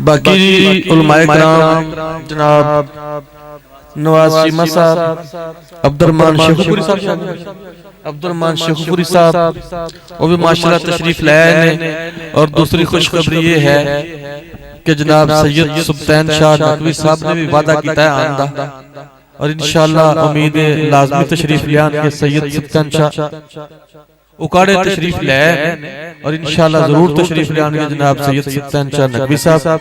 باقی علماء کرام جناب نواز چیمہ صاحب، عبدالرحمن شیخوپوری صاحب وہ بھی ماشاءاللہ تشریف لائے ہیں۔ اور دوسری خوشخبری یہ ہے کہ جناب سید سبطین شاہ نقوی صاحب نے بھی وعدہ کیتا ہے آندہ، اور انشاءاللہ امید لازمی تشریف لیان کے سید سبطین شاہ اکاڑے تشریف لائے، اور انشاءاللہ ضرور تشریف لیان کے جناب سید سبطین شاہ نقوی صاحب۔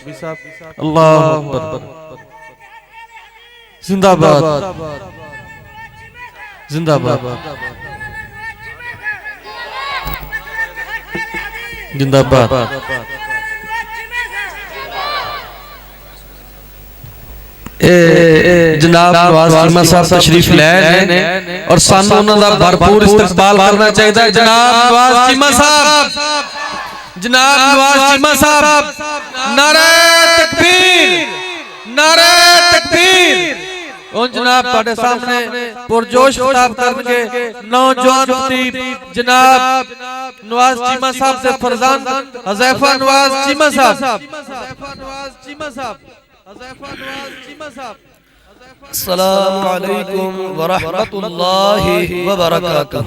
اللہ اکبر، زندہ باد، زندہ باد، زندہ باد۔ جناب نواز چیمہ صاحب تشریف لائے اور سانوں انہوں دا بھرپور استقبال کرنا چاہیے۔ جناب نواز چیمہ صاحب، جناب نواز چیمہ صاحب، نعرہ تکبیر، نعرہ تکبیر۔ ان جناب پاڑے سامنے پرجوش خطاب کرنگے نوجوان خطیب جناب نواز چیمہ صاحب سے فرزان حذیفہ نواز چیمہ صاحب۔ السلام علیکم ورحمت اللہ وبرکاتہ۔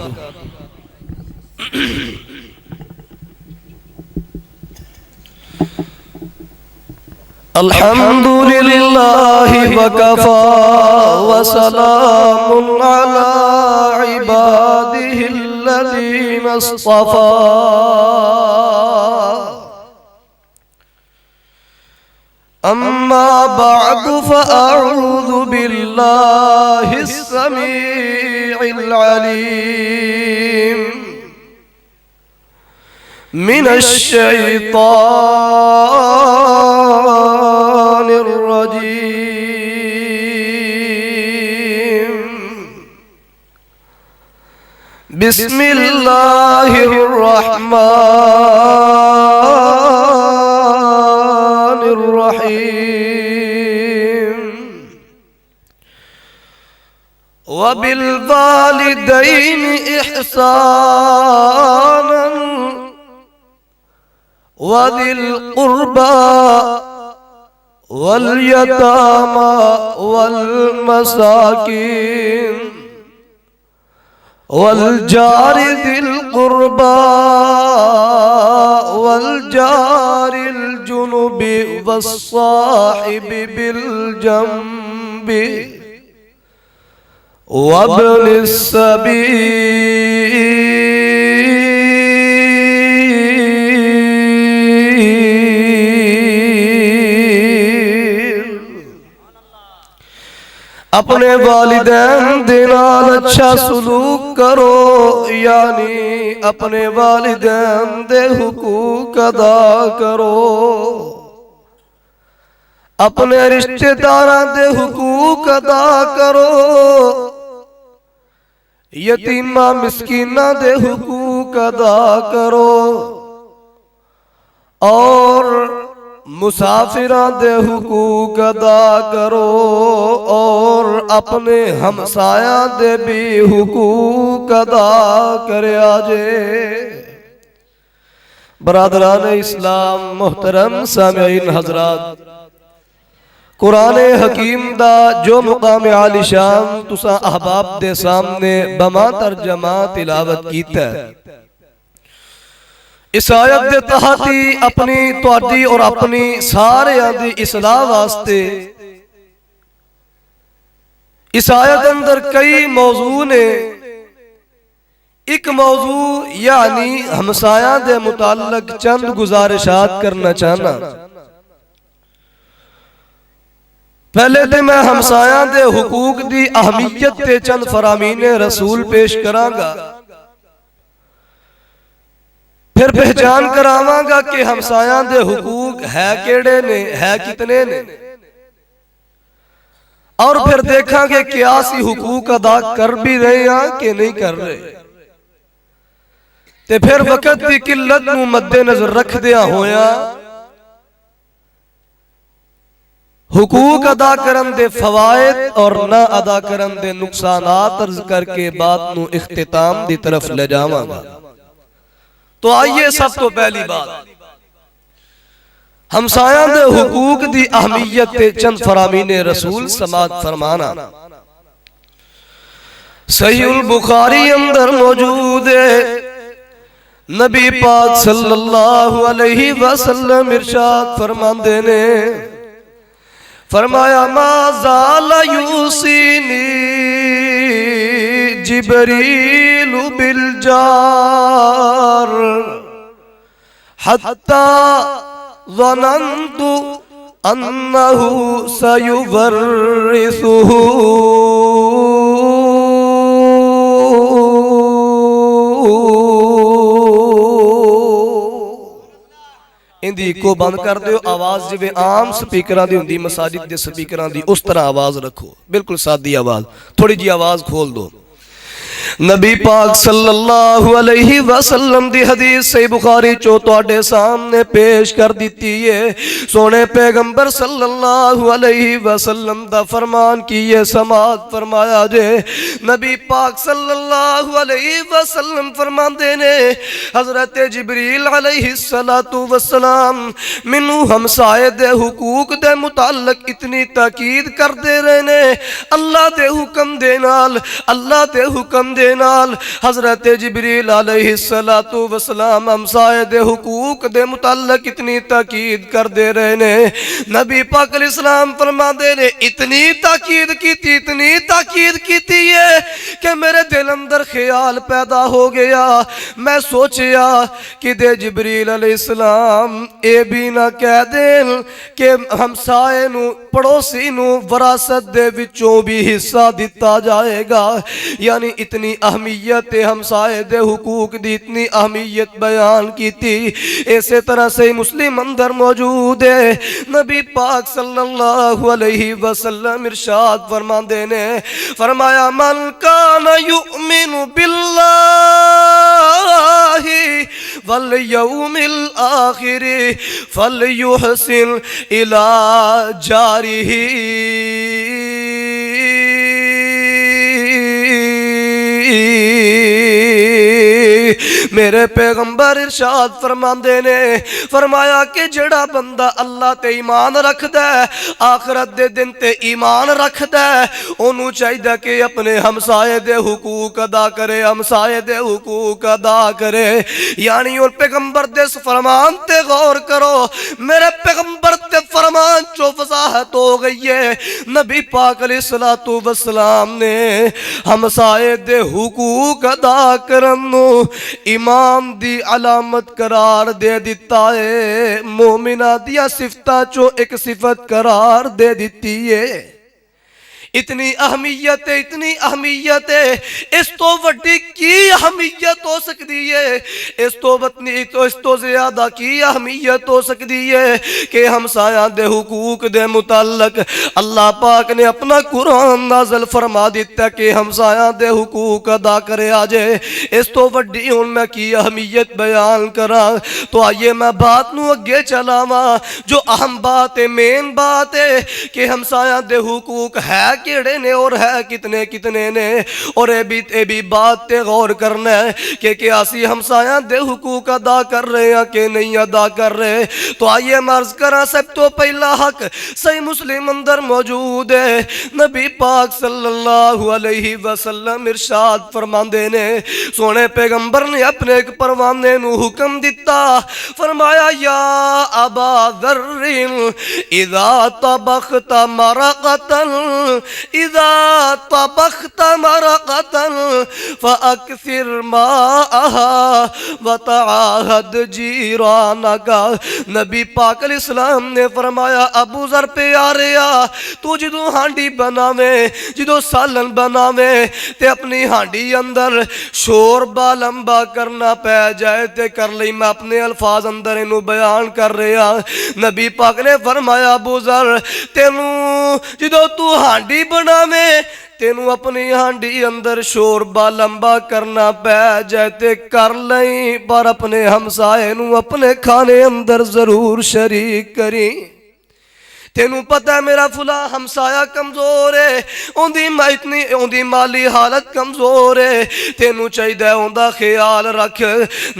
الحمد للہ وکفا وسلام علی عبادہ الذین اصطفا۔ اما بعد فاعوذ باللہ السمیع العلیم من الشیطان الرجیم۔ بسم اللہ الرحمن الرحیم۔ وبالوالدین احسانا وذی القربى والیتامى والمساکین والجار ذی القربى والجار الجنب والصاحب بالجنب وابن السبیل۔ اپنے والدین دے نال اچھا سلوک کرو، یعنی اپنے والدین دے حقوق ادا کرو، اپنے رشتہ داران دے حقوق ادا کرو، یتیمہ مسکینہ دے حقوق ادا کرو، اور مسافران دے حقوق ادا کرو، اور اپنے ہمسایہ دے بھی حقوق ادا کرے آجے۔ برادران اسلام، محترم سامعین حضرات، قرآن حکیم دا جو مقام عالی شان تسا احباب دے سامنے بما ترجمہ تلاوت کیتا ہے، اس آیت دے تحتی اپنی توڑی اور اپنی سارے آدھی اصلاح واسطے اس آیت اندر کئی موضوع نے، ایک موضوع یعنی ہمسایہ دے متعلق چند گزارشات کرنا چاہنا۔ پہلے دے میں ہمسایہ دے حقوق دی اہمیت تے چند فرامین رسول پیش کرانگا، پھر پہچان کراواں کہ ہمسایہ دے حقوق ہے کیڑے نے، ہے کتنے نے، اور پھر دیکھاں کہ کیاسی حقوق ادا کر بھی رہے ہیں کہ نہیں کر رہے، تے پھر وقت دی قلت نو مد نظر رکھ دیا ہویا حقوق ادا کرن دے فوائد اور نہ ادا کرن دے نقصانات عرض کر کے بات نو اختتام دی طرف لے جاواں گا۔ تو آئیے سب تو پہلی بات، ہمسایاں دے حقوق دی اہمیت تے چند فرامین رسول سماعت فرمانا۔ صحیح البخاری اندر موجود ہے، نبی پاک صلی اللہ علیہ وسلم ارشاد فرماندے نے، فرمایا ما زال یوصینی جبریل بالجار حتی ظننت انہ سیورثہ۔ اندی کو بند کر دیو، آواز جو عام سپیکران دی ہوندی، مساجد دے سپیکران دی، اس طرح آواز رکھو، بالکل سادی آواز، تھوڑی جی آواز کھول دو۔ نبی پاک صلی اللہ علیہ وسلم دی حدیث صحیح بخاری چو تواڈے سامنے پیش کر دیتی ہے۔ سونے پیغمبر صلی اللہ علیہ وسلم دا فرمان کی یہ سماعت فرمایا جے۔ نبی پاک صلی اللہ علیہ وسلم فرمان دینے، حضرت جبریل علیہ السلام منو ہمسائے دے حقوق دے متعلق اتنی تاکید کر دے رہنے، اللہ دے حکم دے نال، اللہ دے حکم دے نال حضرت جبریل علیہ السلام ہمسائے دے حقوق دے متعلق اتنی تاکید کر دے رہے نے۔ نبی پاک علیہ السلام فرما دے نے، اتنی تاکید کیتی ہے کہ میرے دل اندر خیال پیدا ہو گیا، میں سوچیا کہ دے جبریل علیہ السلام اے بھی نہ کہہ دیں کہ ہمسائے نو پڑوسی نو وراثت دے وچوں بھی حصہ دیتا جائے گا، یعنی اتنی اہمیت ہمسائے دے حقوق دی اتنی اہمیت بیان کی تھی۔ اسی طرح سے مسلم اندر موجود ہے، نبی پاک صلی اللہ علیہ وسلم ارشاد فرماندے نے، فرمایا من کان یؤمن باللہ والیوم الآخر فلیحسن الی جارہ۔ میرے پیغمبر ارشاد فرماندے نے، فرمایا کہ جڑا بندہ اللہ تے ایمان رکھ دے، آخرت دے دن تے ایمان رکھ دے، انہوں چاہیے کہ اپنے ہمسائے دے حقوق ادا کرے، ہمسائے دے حقوق ادا کرے۔ یعنی اور پیغمبر دے فرمان تے غور کرو، میرے پیغمبر تے فرمان چو وضاحت ہو گئی ہے۔ نبی پاک علیہ السلام نے ہمسائے دے حقوق ادا کرنو ایمان دی علامت قرار دے دیتا ہے، مومنہ دیا صفتہ چو ایک صفت قرار دے دیتی ہے۔ اتنی اہمیت ہے، اتنی اہمیت ہے، اس تو وڈی کی اہمیت ہو سکتی ہے، اس تو زیادہ کی اہمیت ہو سکتی ہے کہ ہمسایہ دے حقوق دے متعلق اللہ پاک نے اپنا قرآن نازل فرما دیتا کہ ہمسایہ دے حقوق ادا کرے آجے۔ اس تو وڈی ہون میں کی اہمیت بیان کرا تو آئیے میں بات نو اگے چلاواں، جو اہم بات ہے، مین بات ہے کہ ہمسایہ دے حقوق ہے کیڑے نے اور ہے کتنے نے، اور اے بھی بات تے غور کرنا ہے کہ کیا اسی ہمسایاں دے حقوق ادا کر رہے ہیں کہ نہیں ادا کر رہے۔ تو آئیے مرض کرا سب تو پہلا حق صحیح مسلم اندر موجود ہے، نبی پاک صلی اللہ علیہ وسلم ارشاد فرماندے نے، سونے پیغمبر نے اپنے ایک پروانے نو حکم دیتا، فرمایا یا ابا ذر اذا طبخت مرقتا اذا طبخت مرقتا فاکثر ماءها وتعاہد جیرانکا۔ نبی پاک علیہ السلام نے فرمایا ابو ذر پیاریا، تو جدو ہانڈی بناویں، جدو سالن بناویں تے اپنی ہانڈی اندر شوربا لمبا کرنا پہ جائے تے کر لئی، میں اپنے الفاظ اندر انہوں بیان کر رہا۔ نبی پاک نے فرمایا ابو ذر تینوں جدو تو ہانڈی بناویں تینوں اپنی ہانڈی اندر شوربا لمبا کرنا پہ جائے تے کر لئی، پر اپنے ہمسائے نوں اپنے کھانے اندر ضرور شریک کریں۔ تینوں پتہ ہے میرا فلاں ہمسایا کمزور ہے، اندی مالی حالت کمزور ہے، تینوں چاہیے اوندا خیال رکھ۔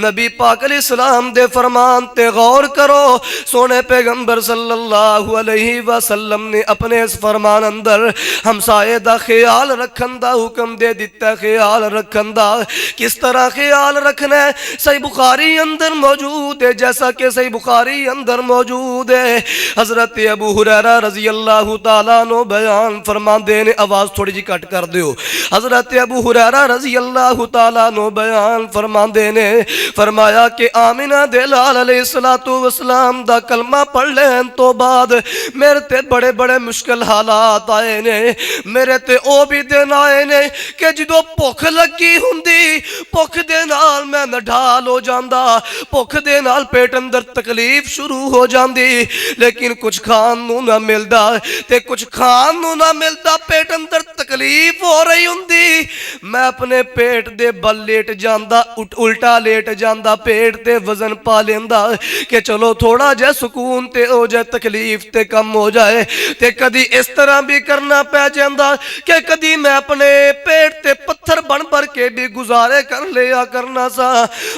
نبی پاک علیہ السلام دے فرمان تے غور کرو۔ سونے پیغمبر صلی اللہ علیہ وسلم نے اپنے اس فرمان اندر ہمسائے دا خیال رکھن دا حکم دے دیتا ہے۔ خیال رکھن دا کس طرح خیال رکھنا ہے؟ صحیح بخاری اندر موجود ہے، جیسا کہ صحیح بخاری اندر موجود ہے، حضرت ابو ہریرہ رضی اللہ تعالیٰ عنہ بیان فرماندے نے، آواز تھوڑی جی کٹ کر دیو، حضرت ابو ہریرہ رضی اللہ تعالیٰ عنہ بیان فرماندے نے فرمایا کہ آمنہ دلال علیہ السلام دا کلمہ پڑھ لین تو بعد میرے تے بڑے بڑے مشکل حالات آئے نے، میرے تے او بھی دن آئے نے کہ جدو بھوک لگی ہوندی، بھوک دے نال میں نڈھال ہو جاندا، بھوک دے نال پیٹ اندر تکلیف شروع ہو جاندی، لیکن کچھ کھان نو نہ ملدا، تے کچھ کھان نو نہ ملدا، پیٹ اندر تکلیف ہو رہی ہوندی، میں اپنے پیٹ دے بل لیٹ جاندا، الٹا لیٹ جاندا، پیٹ تے وزن پا لیندا کہ چلو تھوڑا جے سکون تے ہو جائے، تکلیف تے کم ہو جائے، تے کدی اس طرح بھی کرنا پہ جاندا کہ کدی میں اپنے پیٹ تے پتھر بن کے بھی گزارے کر لیا کرنا سا۔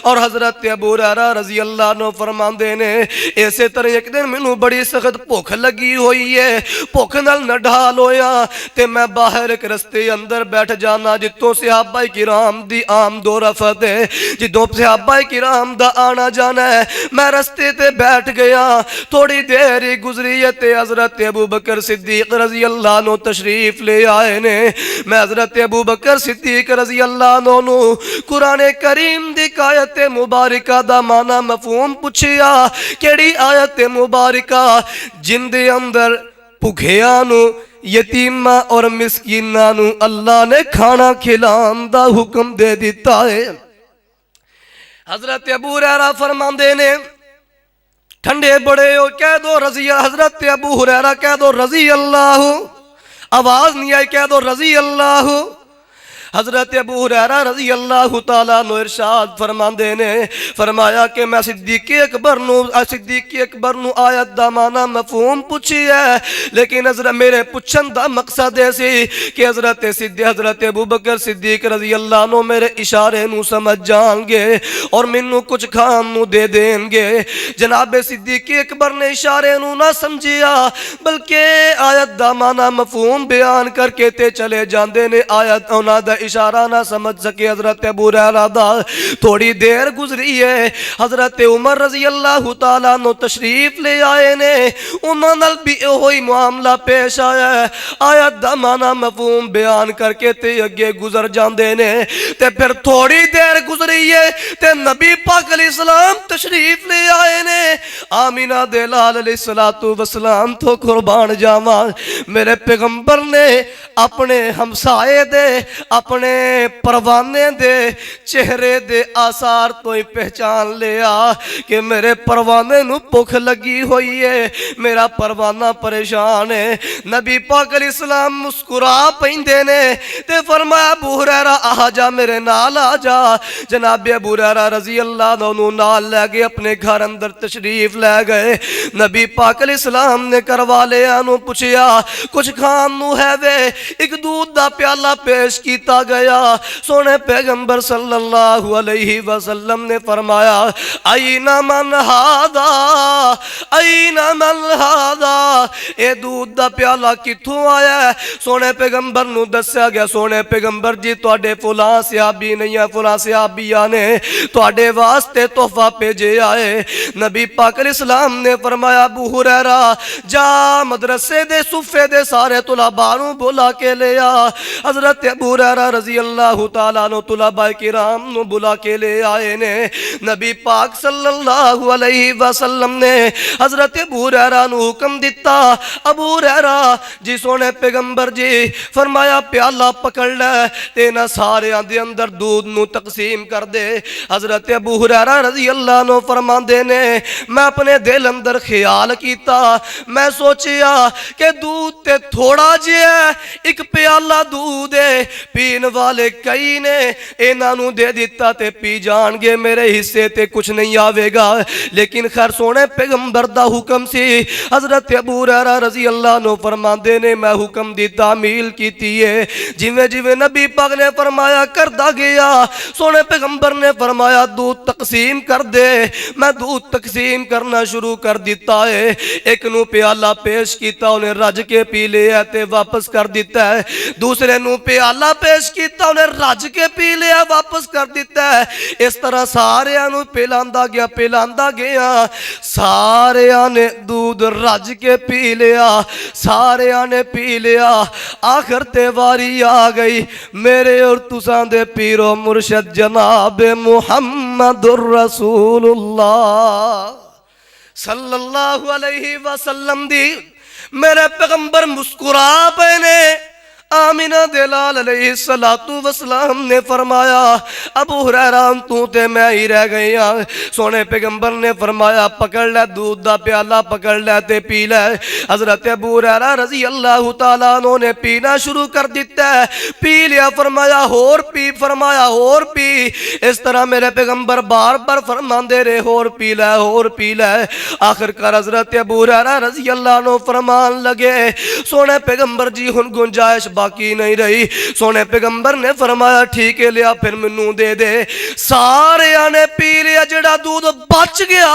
اور حضرت ابو ہریرہ رضی اللہ عنہ فرماندے نے ایسے طرح ایک دن مینوں بڑی سخت بھوک لگی ہوئی ہے، بھوک نال نڈھال ہویا تے میں باہر ایک رستے اندر بیٹھ جانا جتوں صحابہ کرام دی آمد و رفت ہے، جدوں صحابہ کرام دا آنا جانا ہے، میں رستے تے بیٹھ گیا، تھوڑی دیر ہی گزری ہے تے حضرت ابو بکر صدیق رضی اللہ عنہ تشریف لے آئے نے۔ میں حضرت ابو بکر صدیق رضی اللہ عنہ قرآن کریم دی آیت مبارکہ دا معنی مفہوم پوچھیا، کیڑی آیت مبارکہ جن دے اندر بھوکھیاں نو، یتیماں اور مسکیناں نو اللہ نے کھانا کھلان دا حکم دے دیتا ہے۔ حضرت ابو ہریرہ فرماندے نے ٹھنڈے بڑے ہو کہہ دو رضی، حضرت ابو ہریرہ کہہ دو رضی اللہ، آواز نہیں آئی کہہ دو رضی اللہ۔ حضرت ابو ہریرہ رضی اللہ تعالیٰ عنہ ارشاد فرماندے نے فرمایا کہ میں صدیق اکبر نو آیت دا معنی مفہوم پوچھی ہے، لیکن حضرت میرے پوچھن دا مقصد ایسی کہ حضرت ابو بکر صدیق رضی اللہ عنہ میرے اشارے نو سمجھ جان گے اور منو کچھ کھان نو دے دیں گے۔ جناب صدیق اکبر نے اشارے نو نہ سمجھیا بلکہ آیت دا معنی مفہوم بیان کر کے تے چلے جاندے نے، آیت اونا دا اشارہ نہ سمجھ سکے۔ حضرت ابو ہریرہ دا تھوڑی دیر گزری ہے، حضرت عمر رضی اللہ تعالیٰ عنہ تشریف لے آئے نے، انہوں نال بھی وہی معاملہ پیش آیا ہے، آیت دا معنی مفہوم بیان کر کے تے اگے گزر جاندے نے، تے پھر تھوڑی دیر گزری ہے تے نبی پاک علیہ السلام تشریف لے آئے نے۔ آمینہ دے لال علیہ السلام تو قربان جاواں، میرے پیغمبر نے اپنے ہمسائے دے، اپنے پروانے دے چہرے دے آثار تو ہی پہچان لیا کہ میرے پروانے نو بھوک لگی ہوئی ہے، میرا پروانہ پریشان ہے۔ نبی پاک علیہ السلام مسکرا پیندے نے تے فرمایا ابو ہریرہ آ جا میرے نال آ جا۔ جناب ابو ہریرہ رضی اللہ عنہ نال لے گئے، اپنے گھر اندر تشریف لے گئے۔ نبی پاک علیہ السلام نے کروا لیا نو پوچھیا کچھ کھان نو ہے وے، ایک دودھ دا پیالہ پیش کیتا گیا۔ سونے پیغمبر صلی اللہ علیہ وسلم نے فرمایا این من ہادا، این من ہادا، اے دودھ دا پیالہ کتھوں آیا ہے؟ سونے پیغمبر نو دسیا گیا سونے پیغمبر جی تواڈے فلاں صحابی نہیں ہے، فلاں صحابیہ نے تواڈے واسطے تحفہ بھیجے آئے۔ نبی پاک علیہ السلام نے فرمایا ابو ہریرہ جا مدرسے دے صفے دے سارے طلباء نو بلا کے لے آ۔ حضرت ابو ہریرہ رضی اللہ تعالیٰ عنہ طلباء کرام نو بلا کے لے آئے نے۔ نبی پاک صلی اللہ علیہ وسلم نے حضرت ابو ہریرہ نو حکم دیتا ابو ہریرہ جی سونے پیغمبر جی فرمایا پیالہ پکڑ لے تے نہ سارے دے اندر دودھ نو تقسیم کر دے۔ حضرت ابو ہریرہ رضی اللہ عنہ فرماندے نے میں اپنے دل اندر خیال کیتا، میں سوچیا کہ دودھ تے تھوڑا جے ایک پیالہ دودھ ہے، پی پین والے کئی نے انہاں نوں دے دیتا تے پی جان گے میرے حصے تے کچھ نہیں آوے گا لیکن خیر سونے پیغمبر دا حکم سی حضرت ابو ہریرہ رضی اللہ عنہ فرماندے نے میں حکم دی تعمیل کیتی ہے جویں جویں نبی پاک نے فرمایا کردا گیا سونے پیغمبر نے فرمایا دودھ تقسیم کر دے میں دودھ تقسیم کرنا شروع کر دیتا ہے ایک نو پیالہ پیش کیتا انہیں رج کے پی لیا تے واپس کر دیتا ہے دوسرے نو پیالہ پیش کیتا انہیں رج کے پی لیا واپس کر دیتا ہے اس طرح سارے نو پلاندا گیا سارے نے دودھ رج کے پی لیا سارے نے پی لیا آخر تے واری آ گئی میرے اور تساں دے پیر و مرشد جناب محمد الرسول اللہ صلی اللہ علیہ وسلم دی میرے پیغمبر مسکرا پہنے آمینہ دلال علیہ السلام نے فرمایا ابو ہریرہ تو تے میں ہی رہ گئی ہاں سونے پیغمبر نے فرمایا پکڑ لے دودھ دا پیالہ پکڑ لے تے پی لے حضرت ابو ہریرہ رضی اللہ تعالیٰ عنہ نے پینا شروع کر دیتا ہے پی لیا فرمایا ہور پی فرمایا ہور پی اس طرح میرے پیغمبر بار بار فرماندے رہے ہور پی لے آخر کار حضرت ابو ہریرہ رضی اللہ عنہ فرمان لگے سونے پیغمبر جی ہن گنجائش باقی نہیں رہی سونے پیغمبر نے فرمایا ٹھیک ہے لیا پھر منوں دے دے سارے آنے پی لیا جڑا دودھ بچ گیا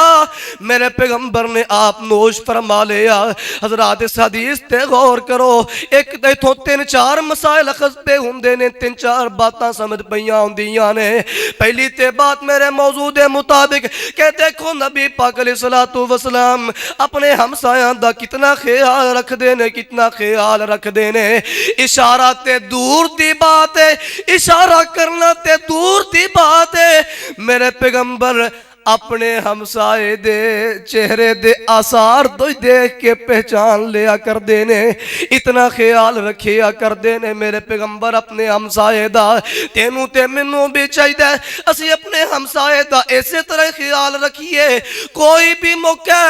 میرے پیغمبر نے آپ نوش فرما لیا حضرات اس حدیث تے غور کرو ایک دیتھوں 3-4 مسائل اخذ پہ ہوندے نے 3-4 باتاں سمجھ پیاں ہوندیاں نے پہلی تے بات میرے موضوع دے مطابق کہ دیکھو نبی پاک علیہ السلام اپنے ہمسایاں دا کتنا خیال رکھ دے نے اشارہ تے دور دی بات ہے اشارہ کرنا تے دور دی بات ہے میرے پیغمبر اپنے ہمسائے دے چہرے دے آثار تو دیکھ کے پہچان لیا کر دینے اتنا خیال رکھیا کر دینے میرے پیغمبر اپنے ہمسائے دا تینوں تے منوں بھی چاہیے اسی اپنے ہمسائے دا ایسے طرح خیال رکھیے کوئی بھی موقع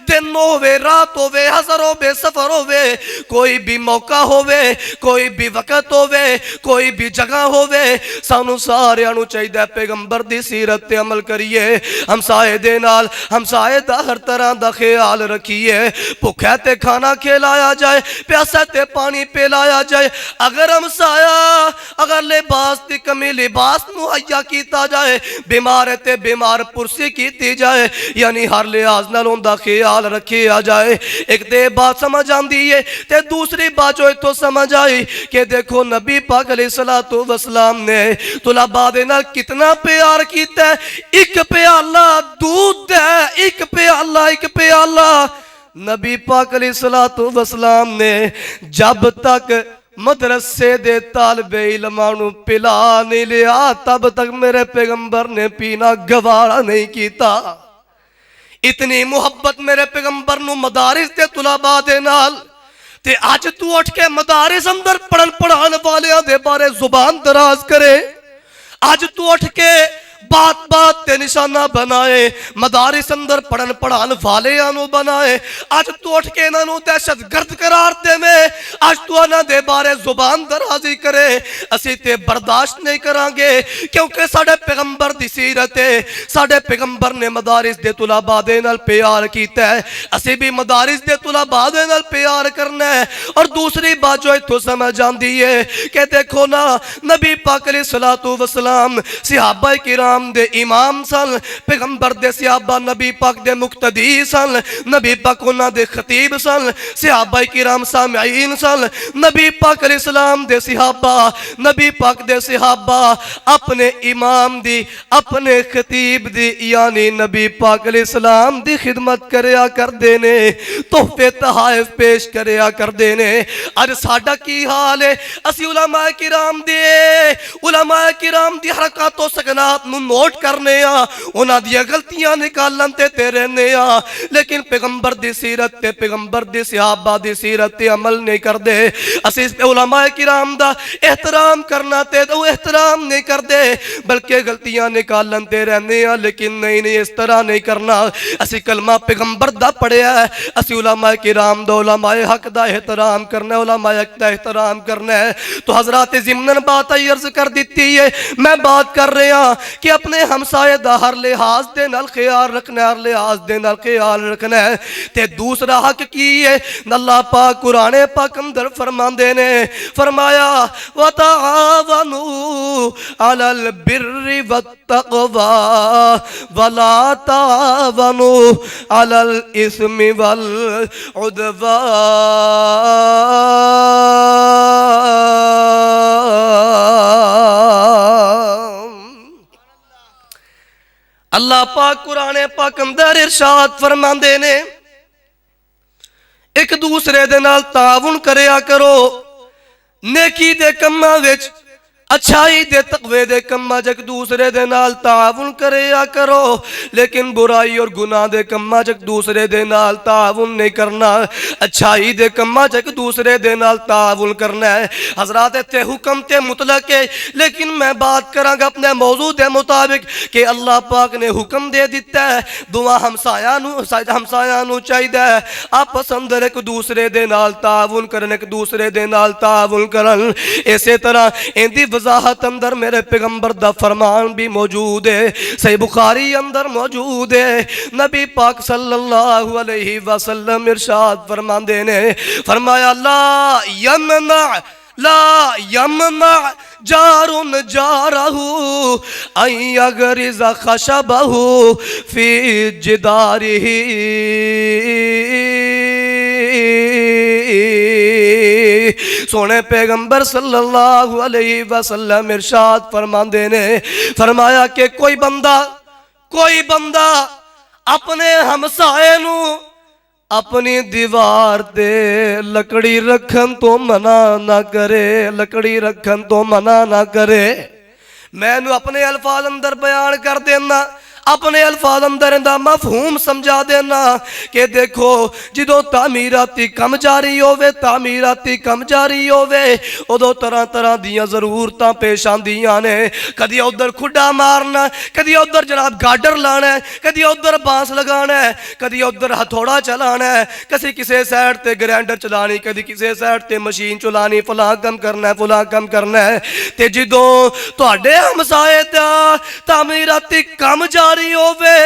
دن ہوئے رات ہوئے حضر ہوئے سفر ہوئے کوئی بھی موقع ہوئے کوئی بھی وقت ہوئے کوئی بھی جگہ ہوئے سانو سارے انو چاہیے پیغمبر دی سیرت تے عمل کریے ہمسائے دے نال ہمسائے دا ہر طرح دا خیال رکھیے بھوکے تے کھانا کھلایا جائے پیاسے تے پانی پلایا جائے اگر ہمسایا اگر لباس دی کمی لباس مہیا کیتا جائے بیمار تے بیمار پرسی کیتی جائے یعنی ہر لحاظ نال اوندا خیال رکھیا جائے ایک دے بات سمجھ آندی ہے تے دوسری بات جو تو سمجھ آئی کہ دیکھو نبی پاک علیہ السلام نے طلباء دے نال کتنا پیار کیتا ہے ایک پیالہ دودھ ہے ایک پیالہ نبی پاک علیہ السلام نے جب تک مدرسے دے طالب علمانو پلا نہیں لیا تب تک میرے پیغمبر نے پینا گوارا نہیں کیتا اتنی محبت میرے پیغمبر نو مدارس دے طلباء دے نال تے آج تو اٹھ کے مدارس اندر پڑھان والیاں دے بارے زبان دراز کرے آج تو اٹھ کے بات تے نشانہ بنائے مدارس اندر پڑھان والیاں بنائے آج تو اٹھ کے انہوں دہشت گرد قرار دے میں آج تو انہوں دے بارے زبان درازی کرے اسی تے برداشت نہیں کرانگے کیونکہ ساڑھے پیغمبر دی سیرت ہے ساڑھے پیغمبر نے مدارس دے طلباء دے نال پیار کیتا ہے اسی بھی مدارس دے طلباء دے نال پیار کرنا ہے اور دوسری بات جو تو سمجھ آندی ہے کہ دیکھو نا نبی پاک علیہ السلام صحابہ کرام دے امام سن پیغمبر دے صحابہ نبی پاک دے مقتدی سن نبی پاک انہاں دے خطیب سن صحابہ کرام سامعین سن نبی پاک علیہ السلام دے صحابہ نبی پاک دے صحابہ اپنے امام دی اپنے خطیب دی یعنی نبی پاک علیہ السلام دی خدمت کریا کر دینے تحفے تحائف پیش کریا کر دینے آج ساڑھا کی حال ہے اسی علماء کرام دی حرکات و سکنات نو نوٹ کرنے انہاں دی غلطیاں نکالن تے رہنے لیکن پیغمبر دی سیرت تے پیغمبر دی صحابہ دی سیرت تے عمل نہیں کردے اسی علماء کرام دا احترام کرنا تے وہ احترام نہیں کردے بلکہ غلطیاں نکالن تے رہنے لیکن نہیں اس طرح نہیں کرنا اسی کلمہ پیغمبر دا پڑھیا ہے اسی علماء کرام دا علماء حق دا احترام کرنا ہے علماء حق دا احترام کرنا ہے تو حضرات ضمناً بات عرض کر دیتی ہے میں بات کر رہے ہیں کہ اپنے ہمسائے دا ہر لحاظ دے نال خیال رکھنا ہے ہر لحاظ دے نال خیال رکھنا ہے تے دوسرا حق کی ہے اللہ پاک قرآن پاک اندر فرماندے نے فرمایا وَتَعَاوَنُوا عَلَى الْبِرِّ وَالتَّقْوَى وَلَا تَعَاوَنُوا عَلَى الْإِثْمِ وَالْعُدْوَانِ اللہ پاک قرآن پاک اندر ارشاد فرماندے نے ایک دوسرے دے نال تعاون کریا کرو نیکی دے کماں وچ اچھائی دے تقوی دے کماں ایک دوسرے دے نال تعاون کریا کرو لیکن برائی اور گناہ دے کماں ایک دوسرے دے نال تعاون نہیں کرنا اچھائی دے کماں ایک دوسرے دے نال تعاون کرنا ہے حضرات تے حکم تے مطلق ہے لیکن میں بات کراں گا اپنے موضوع دے مطابق کہ اللہ پاک نے حکم دے دیتا ہے دعا ہمسایاں نو چاہیدا ہے آپس اندر ایک دوسرے دے نال تعاون کرن ایک دوسرے دے نال تعاون کرن اسی طرح ایندی وضاحت اندر میرے پیغمبر دا فرمان بھی موجود ہے صحیح بخاری اندر موجود ہے نبی پاک صلی اللہ علیہ وسلم ارشاد فرماندے نے فرمایا لا یمنع جار جارہ ان یغرز خشبہ فی جدارہ سونے پیغمبر صلی اللہ علیہ وسلم ارشاد فرماندے نے فرمایا کہ کوئی بندہ اپنے ہمسائے نو اپنی دیوار دے لکڑی رکھن تو منع نہ کرے لکڑی رکھن تو منع نہ کرے میں نو اپنے الفاظ اندر بیان کر دینا اپنے الفاظ اندر دا مفہوم سمجھا دینا کہ دیکھو جدو تعمیراتی کم جاری ہووے ادو طرح طرح دیاں ضرورتاں پیش آندیاں نے کدی ادھر کھڈا مارنا کدی ادھر جناب گاڈر لانا ہے کدی ادھر بانس لگانا ہے کدی ادھر ہتھوڑا چلانا ہے کسی سائڈ تے گرینڈر چلانی کدی کسی سائڈ تے مشین چلانی فلاں کم کرنا ہے تے جدو تواڈے ہمسائے تے تعمیراتی کم جاری ہووے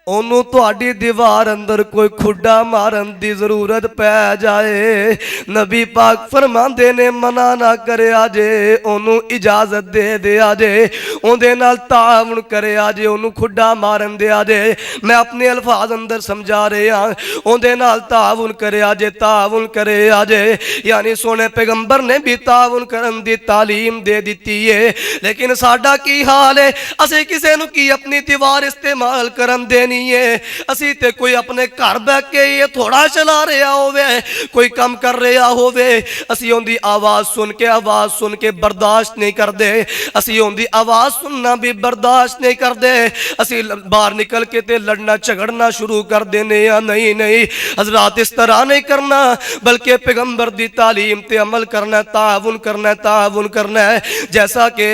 انہوں تواڈی دیوار اندر کوئی کھڈا مارن دی ضرورت پہ جائے نبی پاک فرماندے نے منع نہ کرے آجے انہوں اجازت دے آجے ان دے نال تعاون کرے آجے انہوں کھڈا مارن دے آجے میں اپنے الفاظ اندر سمجھا رہے ہیں ان دے نال تعاون کرے آجے یعنی سونے پیغمبر نے بھی تعاون کرن دی تعلیم دے دیتی ہے لیکن ساڈا کی حال ہے اسے کسے نو کی اپنی دیوار استعمال کرن دینی اسی تے کوئی اپنے گھر بیٹھ کے یہ تھوڑا چلا رہا ہوئے کوئی کم کر رہا ہوئے اسی ان دی آواز سن کے برداشت نہیں کر دے اسی ان دی آواز سننا بھی برداشت نہیں کر دے اسی باہر نکل کے تے لڑنا جھگڑنا شروع کر دینے یا نہیں حضرات اس طرح نہیں کرنا بلکہ پیغمبر دی تعلیم تے عمل کرنا تعاون کرنا ہے جیسا کہ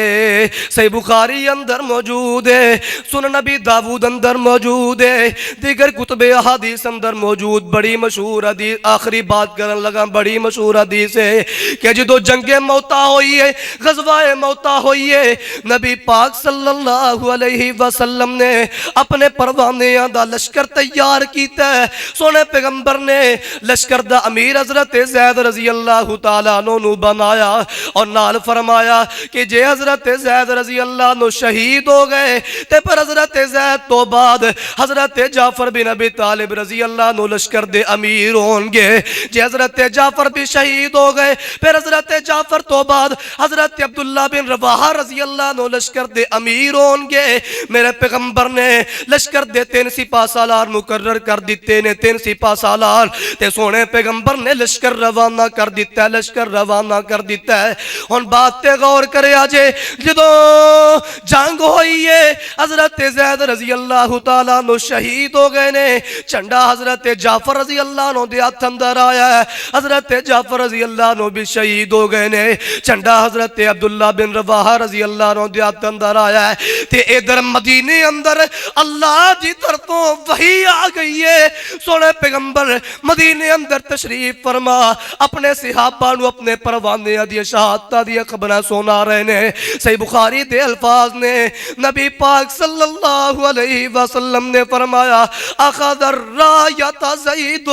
صحیح بخاری اندر موجود ہے سنن نبی داؤد اندر موجود ہے دیگر کتب احادیث اندر موجود بڑی مشہور حدیث آخری بات کرن لگا بڑی مشہور حدیث ہے کہ جدو جنگ موتا ہوئی ہے غزوہ موتا ہوئی ہے نبی پاک صلی اللہ علیہ وسلم نے اپنے پروانیاں دا لشکر تیار کیتا ہے سونے پیغمبر نے لشکر دا امیر حضرت زید رضی اللہ تعالیٰ عنہ بنایا اور نال فرمایا کہ جے حضرت زید رضی اللہ عنہ شہید ہو گئے تے پر حضرت زید تو بعد حضرت جعفر بن ابی طالب رضی اللہ عنہ لشکر دے امیر ہون گے جی حضرت جعفر بھی شہید ہو گئے پھر حضرت جعفر تو بعد حضرت عبداللہ بن رواحہ رضی اللہ عنہ لشکر دے امیر ہون گے میرے پیغمبر نے لشکر دے 3 سپاہ سالار مقرر کر دیتے نے 3 سپاہ سالار تے سونے پیغمبر نے لشکر روانہ کر دیتا ہے لشکر روانہ کر دیتا ہے ہن بات تے غور کرے آجے جدوں جنگ ہوئی ہے حضرت زید رضی اللہ تعالیٰ عنہ شہید ہو گئے نے چنڈا حضرت جعفر رضی اللہ عنہ دے ہاتھ اندر آیا ہے حضرت جعفر رضی اللہ عنہ بھی شہید ہو گئے نے چنڈا حضرت عبداللہ بن رواحہ رضی اللہ عنہ دے ہاتھ اندر آیا ہے تے ادھر مدینے اندر اللہ دی طرفوں وحی آ گئی ہے سونے پیغمبر مدینے اندر تشریف فرما اپنے صحابہ نو اپنے پروانے دی شہادتاں دی خبراں سنا رہے نے صحیح بخاری دے الفاظ نے نبی پاک صلی اللہ علیہ وسلم نے فرمایا اخذ الرایت زید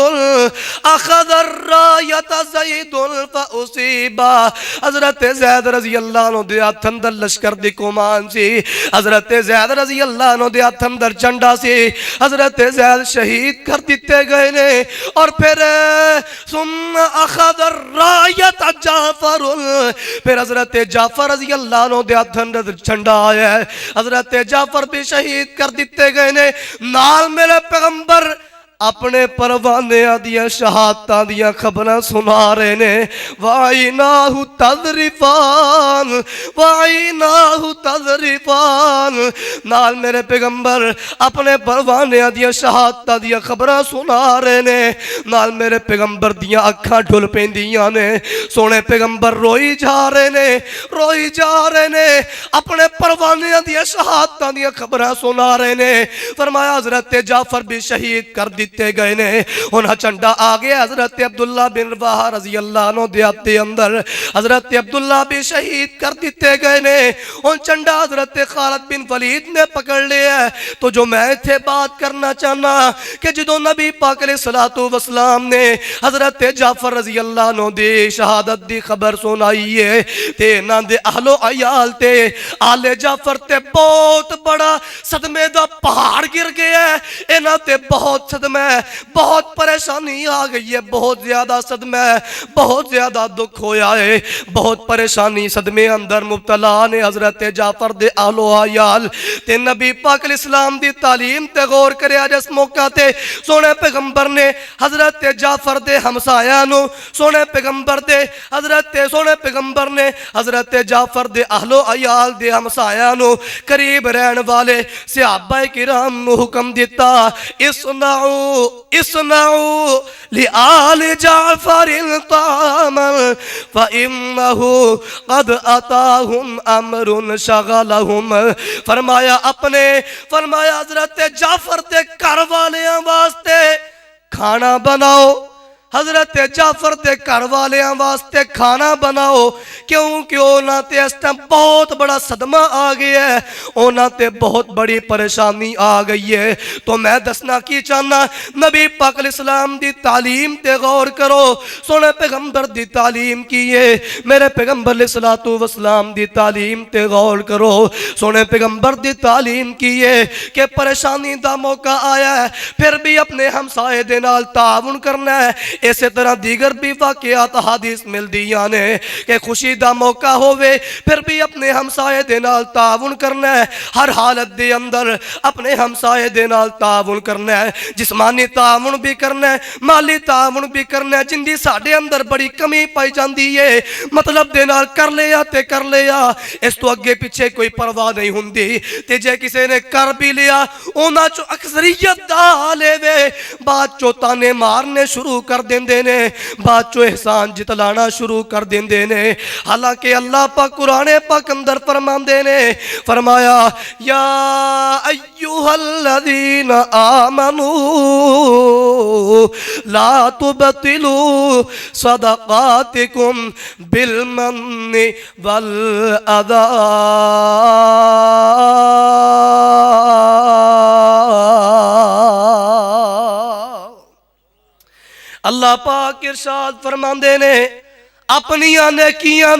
اخذ الرایت زید فاصیبا حضرت زید رضی اللہ عنہ دے ہاتھ اندر لشکر دی کمان سی حضرت زید رضی اللہ عنہ دے ہاتھ اندر جھنڈا سی حضرت زید شہید کر دیتے گئے نے اور پھر ثم اخذ الرایت جعفر پھر حضرت جعفر رضی اللہ عنہ دے ہاتھ اندر جھنڈا آیا ہے حضرت جعفر بھی شہید کر دیتے گئے نے نال میرے پیغمبر اپنے پروانے دیا شہادتاں دیا خبراں سنا رہے نے وَعَيْنَاهُ تَذْرِفَانِ وَعَيْنَاهُ تَذْرِفَانِ نال میرے پیغمبر اپنے پروانے دیا شہادتاں دیا خبراں سنا رہے نے نال میرے پیغمبر دیا اکھاں ڈھل پیندیاں نے سونے پیغمبر روئی جا رہے نے اپنے پروانے دیا شہادتاں دیا خبراں سنا رہے نے فرمایا حضرت جعفر بھی شہید کر دیتے گئے نے انہاں چنڈا آگے حضرت عبداللہ بن رواحہ رضی اللہ عنہ دے اندر حضرت عبداللہ بھی شہید کر دیتے گئے نے ان چنڈا حضرت خالد بن ولید نے پکڑ لیا ہے تو جو میں تھے بات کرنا چاہنا کہ جدو نبی پاک علیہ السلام نے حضرت جعفر رضی اللہ عنہ دی شہادت دی خبر سنائی ہے تے نہ دے اہل و عیال تے آل جعفر تے بہت بڑا صدمے دا پہاڑ گر گیا ہے انہاں تے بہت صدمے بہت پریشانی آ گئی ہے بہت زیادہ صدمہ بہت زیادہ دکھ ہویا ہے بہت پریشانی صدمے اندر مبتلا نے حضرت جعفر دے اہل و عیال تے نبی پاک علیہ السلام دی تعلیم تے غور کریا جس موقع تے سونے پیغمبر نے حضرت جعفر دے ہمسایاں نو سونے پیغمبر نے حضرت جعفر دے اہل و عیال دے ہمسایاں نو قریب رہن والے صحابہ کرام نو حکم دیتا اسنعوا لآل جعفر طعاما فإنه قد أتاهم أمر شغلهم فرمایا حضرت جعفر دے گھر والیاں واسطے کھانا بناؤ حضرت جعفر تے گھر والیاں واسطے کھانا بناؤ کیونکہ اونا تے اس ٹائم بہت بڑا صدمہ آ گیا ہے اونا تے بہت بڑی پریشانی آ گئی ہے تو میں دسنا کی چاہنا نبی پاک علیہ السلام دی تعلیم تے غور کرو سونے پیغمبر دی تعلیم کیے میرے پیغمبر علیہ السلام دی تعلیم تے غور کرو سونے پیغمبر دی تعلیم کیے کہ پریشانی دا موقع آیا ہے پھر بھی اپنے ہمسائے دے نال تعاون کرنا ہے اسی طرح دیگر بھی واقعات حدیث مل دیاں نے کہ خوشی دا موقع ہوئے پھر بھی اپنے ہمسائے دے نال تعاون کرنا ہے ہر حالت دے اندر اپنے ہمسائے دے نال تعاون کرنا ہے جسمانی تعاون بھی کرنا ہے مالی تعاون بھی کرنا ہے جن دی ساڑے اندر بڑی کمی پائی جاندی ہے مطلب دے نال کر لیا اس تو اگے پیچھے کوئی پرواہ نہیں ہوندی تے جے کسے نے کر بھی لیا اونا چو اکثریت دا لے وے بات چو تانے مارنے شروع کر دیندے نے بات چو احسان جتلانا شروع کر دیندے نے حالانکہ اللہ پاک قرآن پاک اندر فرماندے نے فرمایا یا ایوہ الذین آمنوا لا تبطلوا صدقاتکم بالمن والأذى اللہ پاک ارشاد فرماندے نے اپنیاں نیکیاں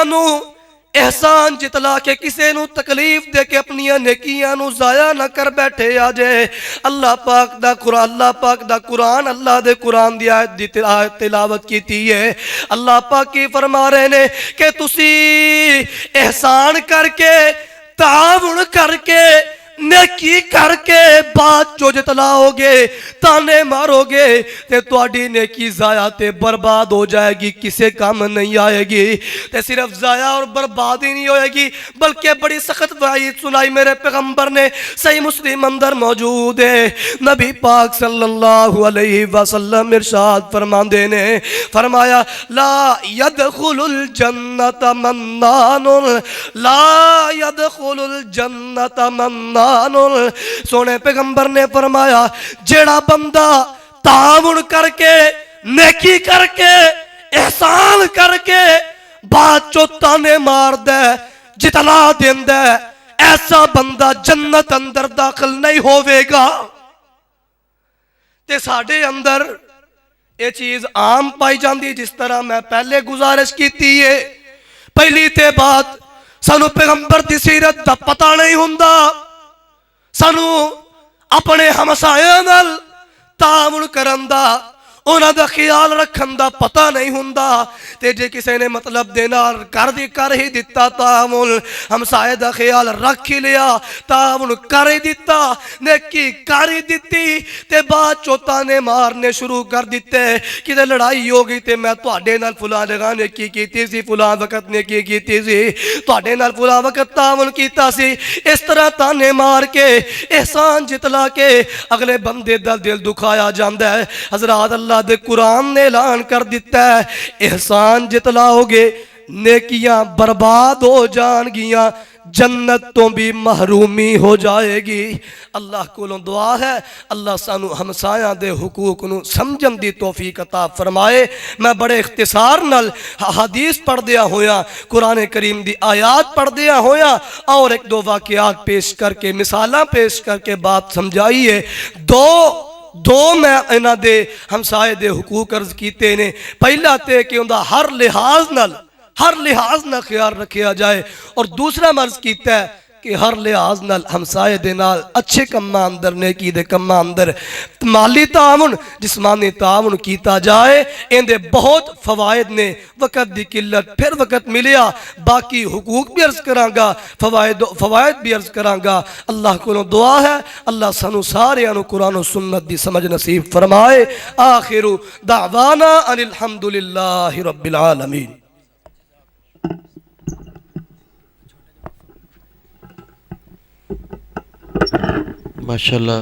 نو احسان جتلا کے کسے نو تکلیف دے کے اپنی نیکیاں نو ضائع نہ کر بیٹھے آ جائے۔ اللہ پاک دا قرآن اللہ دے قرآن دی آیت دی تلاوت کیتی ہے۔ اللہ پاک کی فرما رہے نے کہ تسی احسان کر کے تعاون کر کے نیکی کر کے بات جو جتلاؤ گے تانے مارو گے تے تواڈی نیکی ضائع تے برباد ہو جائے گی، کسے کام نہیں آئے گی۔ تے صرف ضائع اور برباد ہی نہیں ہوئے گی بلکہ بڑی سخت وعید سنائی میرے پیغمبر نے، صحیح مسلم اندر موجود ہے۔ نبی پاک صلی اللہ علیہ وسلم ارشاد فرماندے نے فرمایا لا يدخل الجنت منان، لا يدخل الجنت منان۔ سونے پیغمبر نے فرمایا جیڑا بندہ تعاون کر کے نیکی کر کے احسان کر کے بات چو تانے مار دے جتلا دیندے ایسا بندہ جنت اندر داخل نہیں ہوئے گا۔ تے ساڑھے اندر یہ چیز عام پائی جاندی، جس طرح میں پہلے گزارش کیتی ہے۔ پہلی تے بات سانو پیغمبر دی سیرت دا پتہ نہیں ہوندا، سانو اپنے ہمسایاں نال تعاون کرن دا انہاں دا خیال رکھن دا پتہ نہیں ہوندا، تے جے کسے نے مطلب دے نال کر ہی دتا تعاون، ہمسائے دا خیال رکھ ہی لیا، تعاون کر ہی دتا، نیکی کر ہی دتی، تے بات چوتانے مارنے شروع کر دیتے، کدے لڑائی ہو گئی تے میں تواڈے نال فلاں جگہ نیکی کیتی سی، فلاں وقت نیکی کیتی سی، تواڈے نال فلاں وقت تعاون کیتا سی، اس طرح تانے مار کے احسان جتلا کے اگلے بندے دا دل دکھایا جاندا ہے۔ حضرات اللہ دے قرآن نے اعلان کر دیتا ہے احسان جتلاؤ گے نیکیاں برباد ہو جان گیاں، جنت تو بھی محرومی ہو جائے گی۔ اللہ کو دعا ہے اللہ سانو ہمسایاں دے حقوق نو سمجھن دی توفیق عطا فرمائے۔ میں بڑے اختصار نال حدیث پڑھ دیا ہویا، قرآن کریم دی آیات پڑھ دیا ہویا، اور ایک دو واقعات پیش کر کے مثالاں پیش کر کے بات سمجھائیے۔ دو میں انہاں دے ہمسائے دے حقوق عرض کیتے نے۔ پہلا تے کہ انہاں ہر لحاظ نال خیال رکھیا جائے، اور دوسرا مرض کیتا ہے کہ ہر لحاظ نال ہمسائے دے نال اچھے کماں اندر نیکی دے کماں اندر مالی تعاون جسمانی تعاون کیتا جائے۔ ان دے بہت فوائد نے، وقت دی قلت پھر وقت ملیا باقی حقوق بھی عرض کراں گا، فوائد بھی عرض کراں گا۔ اللہ کو دعا ہے اللہ سانو سارے انو قرآن و سنت دی سمجھ نصیب فرمائے۔ آخر دعوانا ان الحمدللہ رب العالمین۔ ماشاءاللہ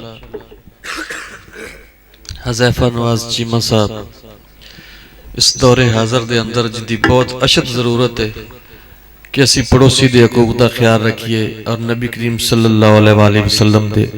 حذیفہ نواز چیمہ صاحب اس دور حاضر دے اندر جدی بہت اشد ضرورت ہے کہ اسی پڑوسی دے حقوق دا خیال رکھیے اور نبی کریم صلی اللہ علیہ وسلم دے